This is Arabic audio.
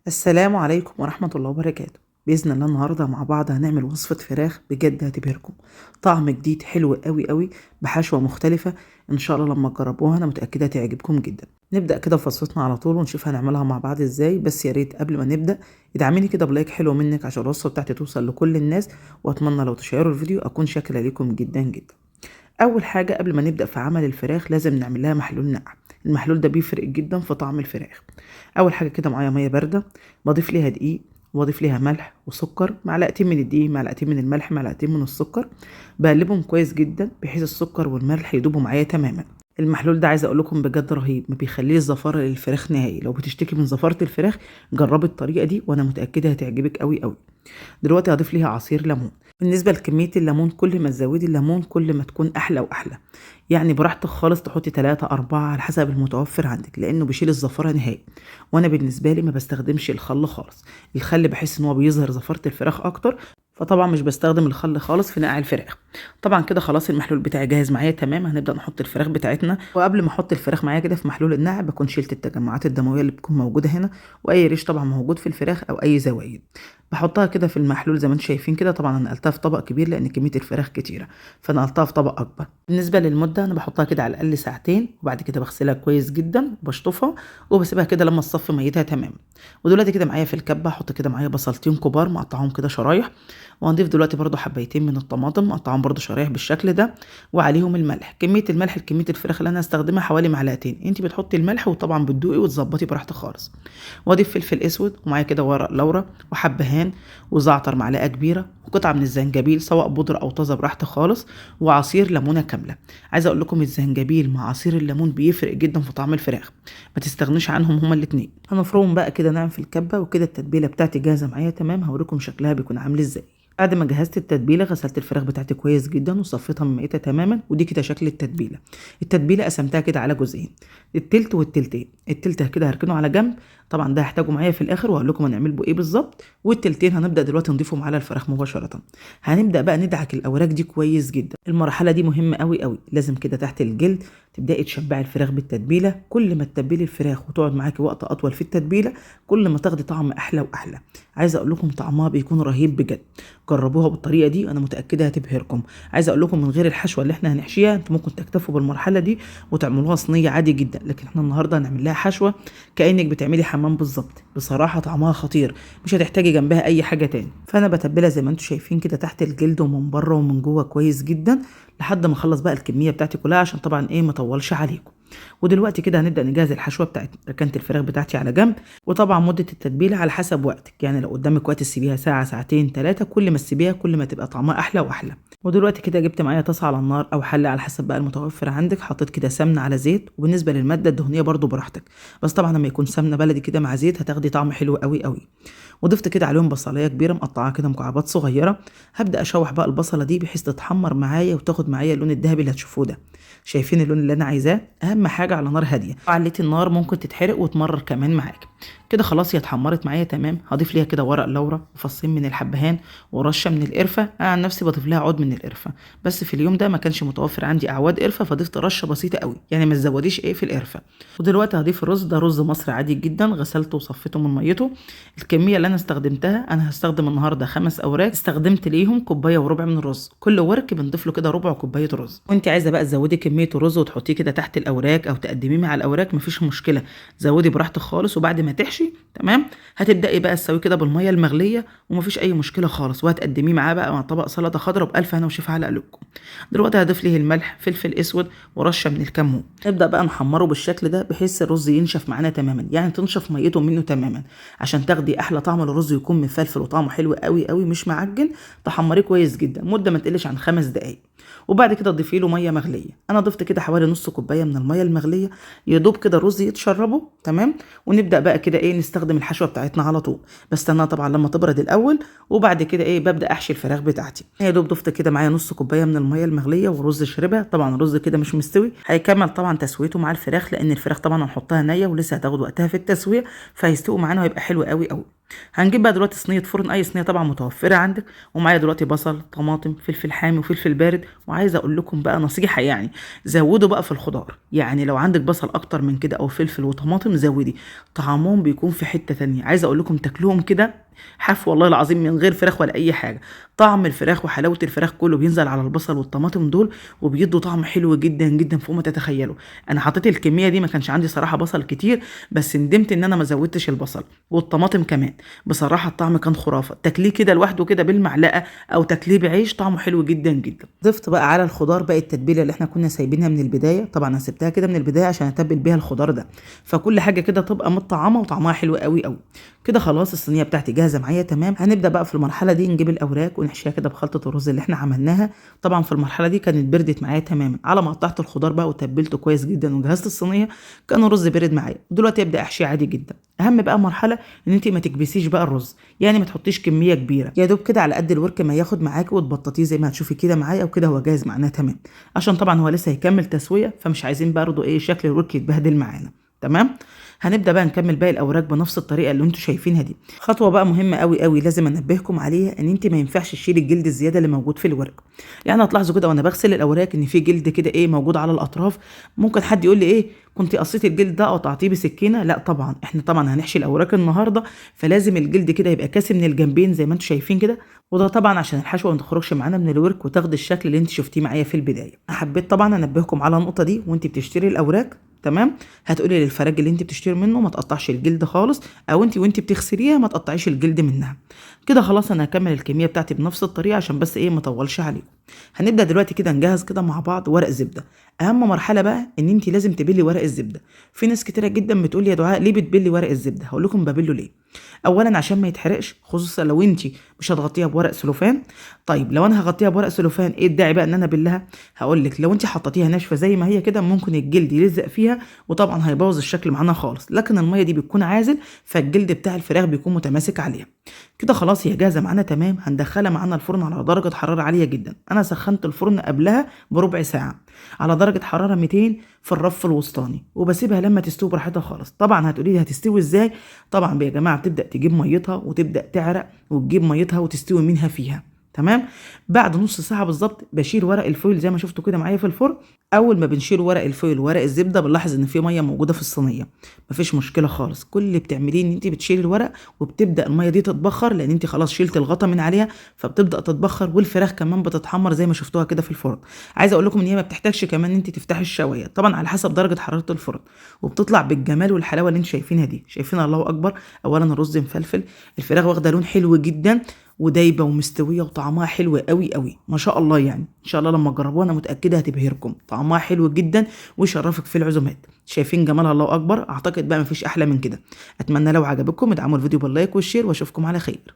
السلام عليكم ورحمة الله وبركاته. بإذن الله النهاردة مع بعض هنعمل وصفة فراخ بجد هتبهركم. طعم جديد حلو قوي قوي بحشوة مختلفة. إن شاء الله لما تجربوها أنا متأكدة تعجبكم جدا. نبدأ كده في وصفتنا على طول ونشوف هنعملها مع بعض إزاي، بس يا ريت قبل ما نبدأ ادعميني كده بلايك حلو منك عشان الوصفة بتاعتي توصل لكل الناس، وأتمنى لو تشيروا الفيديو أكون شاكرة ليكم جدا جدا. اول حاجه قبل ما نبدا في عمل الفراخ لازم نعمل لها محلول نقع. المحلول ده بيفرق جدا في طعم الفراخ. اول حاجه كده معايا ميه بارده، بضيف ليها دقيق واضيف ليها ملح وسكر، معلقتين من الدقيق معلقتين من الملح معلقتين من السكر. بقلبهم كويس جدا بحيث السكر والملح يدوبوا معايا تماما. المحلول ده عايزه اقول لكم بجد رهيب، ما بيخليش زفاره للفراخ نهائي. لو بتشتكي من زفاره الفراخ جربي الطريقه دي وانا متاكده هتعجبك قوي قوي. دلوقتي هضيف ليها عصير ليمون. بالنسبة لكمية الليمون كل ما تزودي الليمون كل ما تكون أحلى وأحلى. يعني براحتك خالص تحطي 3 4 على حسب المتوفر عندك، لأنه بيشيل الزفارة نهائي. وأنا بالنسبة لي ما بستخدمش الخل خالص. الخل بحس إن هو بيظهر زفارة الفراخ أكتر، فطبعا مش بستخدم الخل خالص في نقع الفراخ. طبعا كده خلاص المحلول بتاعي جاهز معايا تمام. هنبدا نحط الفراخ بتاعتنا، وقبل ما احط الفراخ معايا كده في محلول النقع بكون شلت التجمعات الدمويه اللي بتكون موجوده هنا، واي ريش طبعا موجود في الفراخ او اي زوايد. بحطها كده في المحلول زي ما انتم شايفين كده. طبعا انا نقلتها في طبق كبير لان كميه الفراخ كتيره، فنقلتها في طبق اكبر. بالنسبه للمده انا بحطها كده على الاقل ساعتين، وبعد كده بغسلها كويس جدا وبشطفها وبسيبها كده لما تصفي ميتها تمام. ودلوقتي كده معايا في الكبه احط كده معايا بصلتين كبار مقطعهم كده شرايح، وهنضيف دلوقتي برضو حبايتين من الطماطم مقطعهم برضو شرايح بالشكل ده، وعليهم الملح. كميه الملح لكميه الفراخ اللي انا هستخدمها حوالي معلقتين. انت بتحطي الملح وطبعا بتدوقي وتظبطي براحتك خالص. واضيف فلفل اسود ومعايا كده ورق لورا وحبهان وزعتر معلقه كبيره وقطعه من الزنجبيل سواء بودره او طازه براحتك خالص، وعصير ليمونه كامله. عايزه اقول لكم الزنجبيل مع عصير الليمون بيفرق جدا في طعم الفراخ، ما تستغنوش عنهم هما الاتنين. هنفرمهم بقى كده ناعم في الكبه. وكده التتبيله بتاعتي جاهزه معايا تمام. هوريكم شكلها بيكون عامل ازاي. بعد ما جهزت التتبيله غسلت الفراخ بتاعتي كويس جدا وصفيتها من ميتها تماما، ودي كده شكل التتبيله قسمتها كده على جزئين، التلت والتلتين. التلت كده هركنه على جنب، طبعا ده هحتاجه معايا في الاخر وهقول لكم هنعمل بيه ايه بالظبط. والتلتين هنبدا دلوقتي نضيفهم على الفراخ مباشره. هنبدا بقى ندعك الاوراق دي كويس جدا. المرحله دي مهمه قوي قوي، لازم كده تحت الجلد تبداي تشبعي الفراخ بالتتبيله. كل ما تتبلي الفراخ وتقعد معاكي وقت اطول في التتبيله كل ما تاخدي طعم احلى واحلى. عايزه اقول لكم طعمها بيكون رهيب بجد. جربوها بالطريقه دي انا متاكده هتبهركم. عايزه اقول لكم من غير الحشوه اللي احنا هنحشيها انتوا ممكن تكتفوا بالمرحله دي وتعملوها صينيه عادي جدا، لكن احنا النهارده هنعمل لها حشوه كانك بتعملي حمام بالظبط. بصراحه طعمها خطير، مش هتحتاجي جنبها اي حاجه تاني. فانا بتبلها زي ما انتم شايفين كده تحت الجلد ومن بره ومن جوه كويس جدا لحد ما اخلص بقى الكميه بتاعتي كلها، عشان طبعا ايه ما اطولش عليكم. ودلوقتي كده هنبدا نجهز الحشوه بتاعتنا. ركنت الفراخ بتاعتي على جنب، وطبعا مده التتبيله على حسب وقتك. يعني لو قدامك وقت تسيبيها ساعه ساعتين ثلاثه، كل ما تسيبيها كل ما تبقى طعمها احلى واحلى. ودلوقتي كده جبت معايا طاسه على النار او حله على حسب بقى المتوفر عندك. حطيت كده سمنه على زيت، وبالنسبه للماده الدهنيه برضو براحتك، بس طبعا لما يكون سمنه بلدي كده مع زيت هتاخدي طعم حلو قوي قوي. وضفت كده عليهم بصلايه كبيره مقطعاها كده مكعبات صغيره. هبدا اشوح بقى البصله دي بحيث تتحمر معايا وتاخد معايا اللون الذهبي اللي هتشوفوه ده. شايفين اللون اللي انا عايزاه؟ اهم حاجه على نار هاديه. عليتي النار ممكن تتحرق وتمرر كمان معاك. كده خلاص هي اتحمرت معايا تمام. هضيف ليها كده ورق لورا وفصين من الحبهان ورشه من القرفه. انا عن نفسي بضيف لها عود من القرفه، بس في اليوم ده ما كانش متوفر عندي اعواد قرفه فضفت رشه بسيطه قوي، يعني ما تزوديش ايه في القرفه. ودلوقتي هضيف الرز. ده رز مصري عادي جدا غسلته وصفيته من ميته. الكميه اللي انا استخدمتها، انا هستخدم النهارده 5 اوراق، استخدمت ليهم كوبايه وربع من الرز. كل ورك بنضيف له كده ربع كوبايه رز. وانت عايزه بقى تزودي كميه الرز وتحطيه كده تحت الاوراق او تقدميه مع الاوراق مفيش مشكله، زودي براحتك خالص. وبعد ما تحشي تمام هتبداي بقى تسويه كده بالميه المغليه ومفيش اي مشكله خالص، وهتقدميه معاه بقى مع طبق سلطه خضراء بالف هنا وشفا على قلوبكم. دلوقتي هضيف ليه الملح فلفل اسود ورشه من الكمون. نبدا بقى نحمره بالشكل ده بحيث الرز ينشف معانا تماما، يعني تنشف ميته منه تماما عشان تاخدي احلى طعم. الرز يكون مفلفل وطعمه حلو قوي قوي مش معجن. تحمريه كويس جدا مده ما تقلش عن 5 دقائق. وبعد كده تضيفي له ميه مغليه. انا ضفت كده حوالي نص كوبايه من الميه المغليه، يا دوب كده الرز يتشربه تمام. ونبدا بقى كده ايه نستخدم الحشوه بتاعتنا على طول. بستناها طبعا لما تبرد الاول، وبعد كده ايه ببدا احشي الفراخ بتاعتي. يا دوب ضفت كده معايا نص كوبايه من الميه المغليه والرز شربها. طبعا الرز كده مش مستوي، هيكمل طبعا تسويته مع الفراخ لان الفراخ طبعا هنحطها نيه ولسه هتاخد وقتها في التسويه، فهيستوي معانا ويبقى حلو قوي قوي. هنجيب بقى دلوقتي صينيه فرن، اي صينيه طبعا متوفره عندك، ومعايا دلوقتي بصل، طماطم، فلفل حامي وفلفل بارد. وعايزه اقول لكم بقى نصيحه، يعني زودوا بقى في الخضار، يعني لو عندك بصل اكتر من كده او فلفل وطماطم زودي، طعمهم بيكون في حته تانية. عايزه اقول لكم تاكلوهم كده حاف والله العظيم من غير فراخ ولا اي حاجه. طعم الفراخ وحلاوه الفراخ كله بينزل على البصل والطماطم دول، وبيدوا طعم حلو جدا جدا فوق ما تتخيلوا. انا حطيت الكميه دي، ما كانش عندي صراحه بصل كتير، بس ندمت ان انا ما زودتش البصل والطماطم كمان. بصراحه الطعم كان خرافه، تاكليه كده لوحده كده بالمعلقه او تاكليه بعيش، طعمه حلو جدا جدا. ضفت بقى على الخضار باقي التتبيله اللي احنا كنا سايبينها من البدايه، طبعا انا سبتها كده من البدايه عشان اتبل بيها الخضار ده، فكل حاجه كده تبقى متطعمه وطعمها حلو قوي قوي. كده خلاص الصينيه بتاعتي جاهزه معايا تمام. هنبدا بقى في المرحله دي نجيب الاوراق ونحشيها كده بخلطه الرز اللي احنا عملناها. طبعا في المرحله دي كانت بردت معايا تماما، على ما قطعت الخضار بقى وتبلته كويس جدا وجهزت الصينيه كان الرز برد معايا. دلوقتي ابدا احشيه عادي جدا. اهم بقى مرحله ان انت ما تكبسيش بقى الرز، يعني ما تحطيش كميه كبيره، يا دوب كده على قد الورك ما ياخد معاكي وتبططيه زي ما هتشوفي كده معايا، وكده هو جاهز معانا تمام. عشان طبعا هو لسه هيكمل تسويه، فمش عايزين برضه ايه شكل الورك يتبهدل معانا. تمام. هنبدا بقى نكمل باقي الاوراق بنفس الطريقه اللي انتوا شايفينها دي. خطوه بقى مهمه قوي قوي لازم انبهكم عليها، ان انت ما ينفعش تشيلي الجلد الزياده اللي موجود في الورق. يعني هتلاحظوا كده وانا بغسل الاوراق ان في جلد كده ايه موجود على الاطراف. ممكن حد يقول لي ايه كنت قصيتي الجلد ده قطعتيه بسكينه؟ لا طبعا، احنا طبعا هنحشي الاوراق النهارده، فلازم الجلد كده يبقى كاسي من الجنبين زي ما انتوا شايفين كده. وده طبعا عشان الحشوه ما تخرجش معانا من الورك وتاخد الشكل اللي انت شفتيه معايا في البدايه. حبيت طبعا انبهكم على النقطه دي وانت بتشتري الاوراق. تمام. هتقولي للفراج اللي انت بتشتري منه ما تقطعش الجلد خالص، او انت وانت بتغسليها ما تقطعيش الجلد منها. كده خلاص انا هكمل الكميه بتاعتي بنفس الطريقه عشان بس ايه ما اطولش عليكم. هنبدا دلوقتي كده نجهز كده مع بعض ورق زبده. اهم مرحله بقى ان انت لازم تبلي ورق الزبده. في ناس كتيره جدا بتقول لي يا دعاء ليه بتبلي ورق الزبده؟ هقول لكم ببله ليه. اولا عشان ما يتحرقش، خصوصا لو انت مش هتغطيها بورق سلوفان. طيب لو انا هغطيها بورق سلوفان ايه الداعي بقى ان انا ابلها؟ هقول لك لو انت حطيتيها ناشفه زي ما هي كده ممكن الجلد يلزق فيها، وطبعا هيبوظ الشكل معانا خالص. لكن الميه دي بتكون عازل، فالجلد بتاع الفراخ بيكون متماسك عليها. كده خلاص هي جاهزه معانا تمام. هندخلها معانا الفرن على درجه حراره عاليه جدا. انا سخنت الفرن قبلها بربع ساعه على درجه حراره 200 في الرف الوسطاني، وبسيبها لما تستوي براحتها خالص. طبعا هتقولي لي هتستوي ازاي؟ طبعا يا جماعه بتبدا تجيب ميتها وتبدا تعرق وتجيب ميتها وتستوي منها فيها. تمام. بعد نص ساعه بالظبط بشيل ورق الفويل زي ما شفتوا كده معايا في الفرن. اول ما بنشيل ورق الفويل وورق الزبده بنلاحظ ان في ميه موجوده في الصينيه. مفيش مشكله خالص، كل اللي بتعمليه ان انت بتشيلي الورق وبتبدا الميه دي تتبخر، لان انت خلاص شيلت الغطا من عليها، فبتبدا تتبخر والفراخ كمان بتتحمر زي ما شفتوها كده في الفرن. عايزه اقول لكم ان هي ما بتحتاجش كمان ان انت تفتحي الشوايه، طبعا على حسب درجه حراره الفرن، وبتطلع بالجمال والحلاوه اللي انتوا شايفينها دي. شايفين الله اكبر. اولا الرز مفلفل، الفراخ واخده لون حلو جدا ودايبه ومستويه وطعمها حلو قوي قوي ما شاء الله. يعني ان شاء الله لما تجربوها انا متاكده هتبهركم، طعمها حلو جدا ويشرفك في العزومات. شايفين جمالها الله اكبر. اعتقد بقى مفيش احلى من كده. اتمنى لو عجبكم ادعموا الفيديو باللايك والشير، واشوفكم على خير.